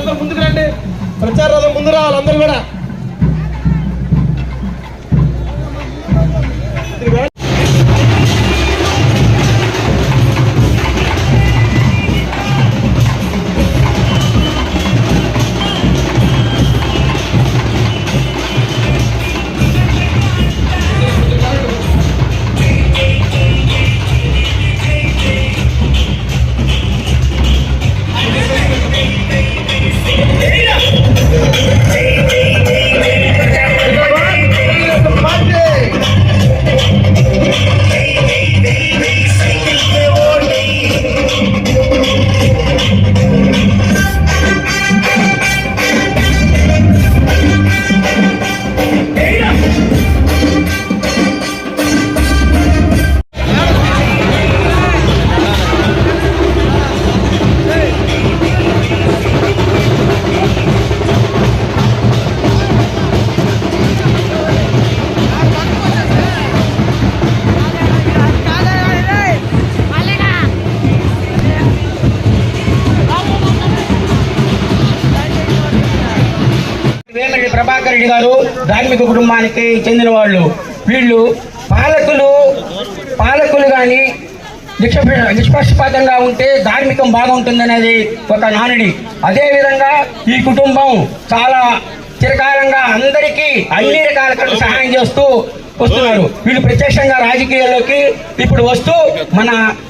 అందరూ ముందుకు రండి, ప్రచార రథం ముందు రావాలి అందరూ కూడా. ప్రభాకర్ రెడ్డి గారు ధార్మిక కుటుంబానికి చెందిన వాళ్ళు. వీళ్ళు పాలకులు కానీ నిష్పక్షపాతంగా ఉంటే ధార్మికం బాగుంటుందనేది ఒక నానుడి. అదేవిధంగా ఈ కుటుంబం చాలా చిరకాలంగా అందరికీ అన్ని రకాల సహాయం చేస్తూ వస్తున్నారు. వీళ్ళు ప్రత్యక్షంగా రాజకీయాల్లోకి ఇప్పుడు వస్తూ మన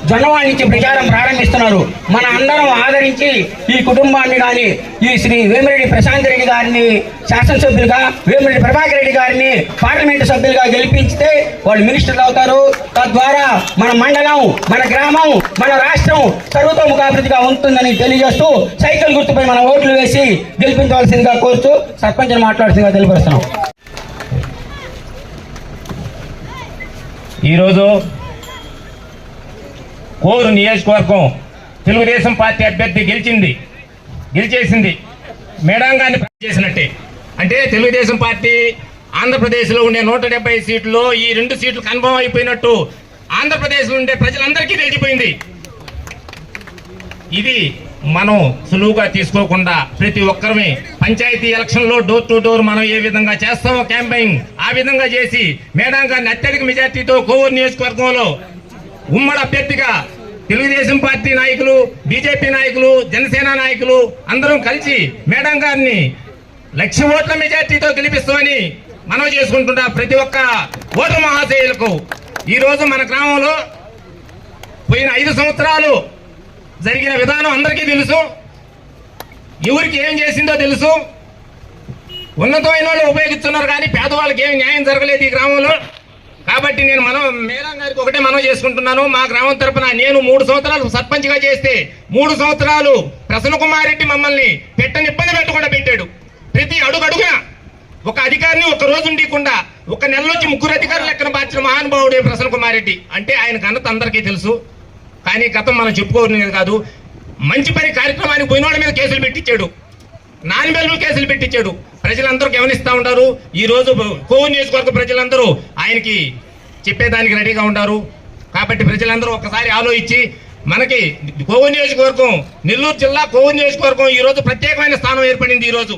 జొన్నవాడి నుంచి ప్రచారం ప్రారంభిస్తున్నారు. మన అందరం ఆదరించి ఈ కుటుంబాన్ని కానీ ఈ శ్రీ వేమిరెడ్డి ప్రశాంత్ రెడ్డి గారిని శాసనసభ్యులుగా, వేమిరెడ్డి ప్రభాకర్ రెడ్డి గారిని పార్లమెంటు సభ్యులుగా గెలిపించితే వాళ్ళు మినిస్టర్లు అవుతారు. తద్వారా మన మండలం, మన గ్రామం, మన రాష్ట్రం సర్వతోముఖాభివృద్ధిగా ఉంటుందని తెలియజేస్తూ సైకిల్ గుర్తుపై మన ఓట్లు వేసి గెలిపించవలసిందిగా కోరుతూ సర్పంచ్ని మాట్లాడుతుందిగా తెలియపరుస్తున్నాం. ఈరోజు కోరు నియోజకవర్గం తెలుగుదేశం పార్టీ అభ్యర్థి గెలిచేసింది. మేడాంగాన్ని చేసినట్టే. అంటే తెలుగుదేశం పార్టీ ఆంధ్రప్రదేశ్లో ఉండే 170 సీట్లలో ఈ 2 సీట్లు కన్ఫర్మ్ అయిపోయినట్టు ఆంధ్రప్రదేశ్లో ఉండే ప్రజలందరికీ తెలిసిపోయింది. ఇది మనం సులువుగా తీసుకోకుండా ప్రతి ఒక్కరిని పంచాయతీ ఎలక్షన్లో డోర్ టు డోర్ మనం ఏ విధంగా చేస్తామో క్యాంపెయిన్ ఆ విధంగా చేసి మేడాంగాన్ని అత్యధిక మెజార్టీతో కోవూరు నియోజకవర్గంలో ఉమ్మడి అభ్యర్థిగా తెలుగుదేశం పార్టీ నాయకులు, బీజేపీ నాయకులు, జనసేన నాయకులు అందరం కలిసి మేడాంగాన్ని 1,00,000 ఓట్ల మెజార్టీతో గెలిపిస్తామని మనం చేసుకుంటున్న ప్రతి ఒక్క ఓటర్ మహాశయులకు ఈరోజు మన గ్రామంలో పోయిన 5 సంవత్సరాలు జరిగిన విధానం అందరికీ తెలుసు. ఎవరికి ఏం చేసిందో తెలుసు. ఉన్నతమైన వాళ్ళు ఉపయోగిస్తున్నారు కానీ పేదవాళ్ళకి ఏమి న్యాయం జరగలేదు ఈ గ్రామంలో. కాబట్టి నేను మేడం గారికి ఒకటే మనం చేసుకుంటున్నాను. మా గ్రామం తరఫున నేను 3 సంవత్సరాలు సర్పంచ్గా చేస్తే 3 సంవత్సరాలు ప్రసన్న కుమార్ రెడ్డి మమ్మల్ని ఇబ్బంది పెట్టకుండా పెట్టాడు. ప్రతి అడుగడుగున ఒక అధికారిని ఒక రోజు ఉండకుండా 1 నెల నుంచి 3 అధికారులు లెక్కన మార్చిన మహానుభావుడే ప్రసన్న కుమార్ రెడ్డి. అంటే ఆయన ఘనత అందరికీ తెలుసు. కానీ గతం మనం చెప్పుకోవడం కాదు. మంచి పని కార్యక్రమానికి పోయిన వాళ్ళ మీద కేసులు పెట్టించాడు, నాన్ బెయిలబుల్ కేసులు పెట్టించాడు. ప్రజలందరూ గమనిస్తూ ఉంటారు. ఈ రోజు కోవూరు నియోజకవర్గ ప్రజలందరూ ఆయనకి చెప్పేదానికి రెడీగా ఉంటారు. కాబట్టి ప్రజలందరూ ఒకసారి ఆలోచించి మనకి కోవూరు నియోజకవర్గం, నెల్లూరు జిల్లా కోవూరు నియోజకవర్గం ఈ రోజు ప్రత్యేకమైన స్థానం ఏర్పడింది. ఈ రోజు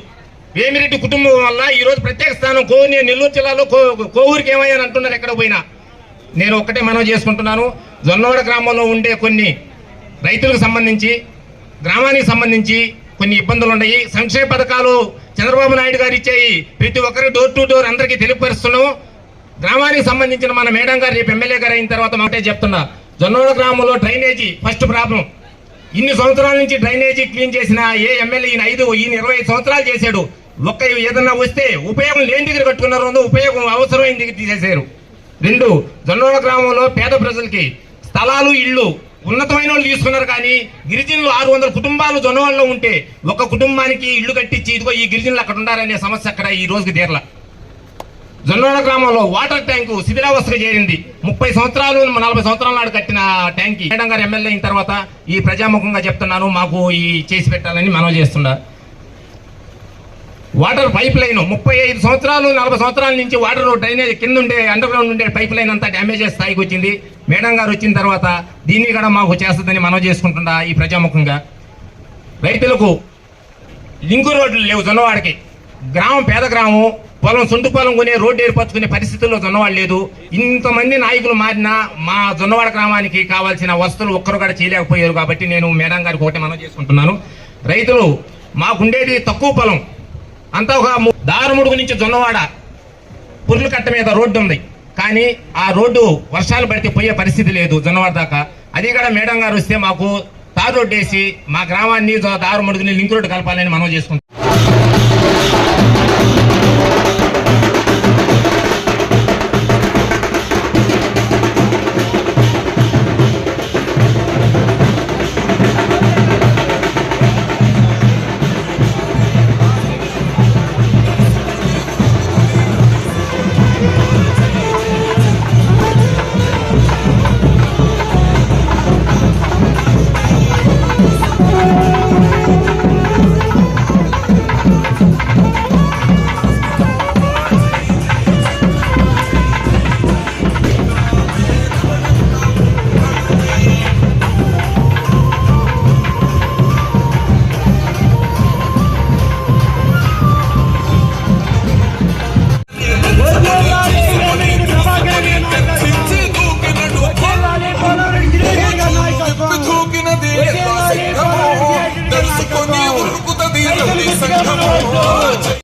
వేమిరెడ్డి కుటుంబం వల్ల ఈ రోజు ప్రత్యేక స్థానం నెల్లూరు జిల్లాలో కోవూరుకి ఏమయ్యాని అంటున్నారు ఎక్కడ పోయినా. నేను ఒక్కటే మనం చేసుకుంటున్నాను. జొన్నవాడ గ్రామంలో ఉండే కొన్ని రైతులకు సంబంధించి, గ్రామానికి సంబంధించి కొన్ని ఇబ్బందులు ఉన్నాయి. సంక్షేమ పథకాలు చంద్రబాబు నాయుడు గారు ఇచ్చాయి. ప్రతి ఒక్కరు డోర్ టు డోర్ అందరికీ తెలియపరుస్తున్నాము. గ్రామానికి సంబంధించిన మన మేడం గారు రేపు ఎమ్మెల్యే గారు అయిన తర్వాత మాటే చెప్తున్నా. జొన్నవాడ గ్రామంలో డ్రైనేజీ ఫస్ట్ ప్రాబ్లం. ఇన్ని సంవత్సరాల నుంచి డ్రైనేజీ క్లీన్ చేసిన ఏ ఎమ్మెల్యే ఈయన 25 సంవత్సరాలు చేశాడు. ఏదన్నా వస్తే ఉపయోగం లేని దగ్గర కట్టుకున్నారు, ఉపయోగం అవసరమైన దగ్గర తీసేశారు. 2, జొన్నవాడ గ్రామంలో పేద ప్రజలకి స్థలాలు, ఇళ్ళు ఉన్నతమైన వాళ్ళు తీసుకున్నారు. కానీ గిరిజనులు 600 కుటుంబాలు జొన్నవాడలో ఉంటే ఒక కుటుంబానికి ఇల్లు కట్టించి ఇదిగో ఈ గిరిజనులు అక్కడ ఉండాలనే సమస్య అక్కడ ఈ రోజుకి తీరల. జొన్నవాడ గ్రామంలో వాటర్ ట్యాంకు శిథిలావస్థకు చేరింది. 30 సంవత్సరాలు 40 సంవత్సరాల నాడు కట్టిన ట్యాంక్. మేడం గారు ఎమ్మెల్యే అయిన తర్వాత ఈ ప్రజాముఖంగా చెప్తున్నాను, మాకు ఈ చేసి పెట్టాలని మనం చేస్తున్నా. వాటర్ పైప్ లైన్ 35 సంవత్సరాలు 40 సంవత్సరాల నుంచి వాటర్ డ్రైనేజ్ కింద ఉండే అండర్ గ్రౌండ్ ఉండే పైప్ లైన్ అంతా డ్యామేజ్ స్థాయికి వచ్చింది. మేడం గారు వచ్చిన తర్వాత దీన్ని కూడా మాకు చేస్తుందని మనం చేసుకుంటున్నా. ఈ ప్రజాముఖంగా రైతులకు లింకు రోడ్లు లేవు జొన్నవాడకి. గ్రామం పేద గ్రామం, పొలం సొంత పొలం కొనే రోడ్డు ఏర్పరచుకునే పరిస్థితుల్లో జొన్నవాడ లేదు. ఇంతమంది నాయకులు మారినా మా జొన్నవాడ గ్రామానికి కావాల్సిన వస్తువులు ఒక్కరు కూడా చేయలేకపోయారు. కాబట్టి నేను మేడం గారికి ఒకటి మనం చేసుకుంటున్నాను, రైతులు మాకుండేది తక్కువ పొలం, అంతా ఒక దారుముడుగు నుంచి జొన్నవాడ పుర్ల కట్ట మీద రోడ్డు ఉంది. కానీ ఆ రోడ్డు వర్షాలు పడితే పోయే పరిస్థితి లేదు జొన్నవాడ దాకా. అది కూడా మేడం గారు వస్తే మాకు తారు రోడ్డు వేసి మా గ్రామాన్ని దారుముడుగుని లింక్ రోడ్డు కలపాలని మనం చేసుకుంటాం. తెలుసుకొని ఉరుకుతది సంఘము.